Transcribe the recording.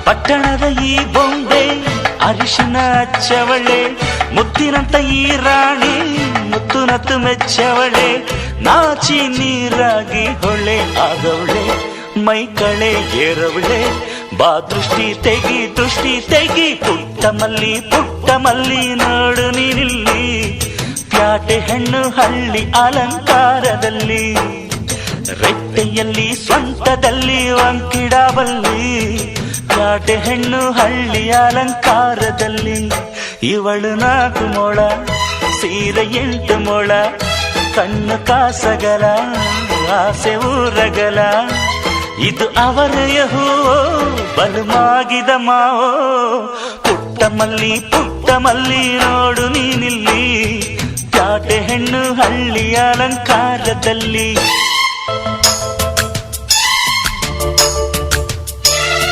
ಪಟ್ಟಣದ ಈ ಬೊಂಬೆ ಅರಿಶಿನ ಹಚ್ಚವಳೆ, ಮುತ್ತಿನಂತ ಈ ರಾಣಿ ಮುತ್ತು ನತ್ತು ಮೆಚ್ಚವಳೆ, ನಾಚಿ ನೀರಾಗಿ ಹೊಳೆ ಆದವಳೆ, ಮೈ ಕಳೆ ಏರವಳೆ, ಬಾ ದೃಷ್ಟಿ ತೆಗಿ ಪುಟ್ಟ ಮಲ್ಲಿ ನೋಡು ನೀನಿಲ್ಲಿ, ಪ್ಯಾಟೆ ಹೆಣ್ಣು ಹಳ್ಳಿ ಅಲಂಕಾರದಲ್ಲಿ, ರೆಟ್ಟೆಯಲ್ಲಿ ಸ್ವಂತದಲ್ಲಿ ವಂಕಿಡಬಲ್ಲಿ, ಪ್ಯಾಟೆ ಹೆಣ್ಣು ಹಳ್ಳಿ ಅಲಂಕಾರದಲ್ಲಿ, ಇವಳು 4 ಮೊಳ ಸೀರೆ 8 ಮೊಳ, ಕಣ್ಣು ಕಾಸಗಲ ಆಸೆ ಊರಗಲ, ಇದು ಅವರೆಯ ಹೂವೋ ಬಲು ಮಾಗಿದ ಮಾವೋ, ಪುಟ್ಟ ಮಲ್ಲಿ ನೋಡು ನೀನಿಲ್ಲಿ, ಪ್ಯಾಟೆ ಹೆಣ್ಣು ಹಳ್ಳಿ ಅಲಂಕಾರದಲ್ಲಿ.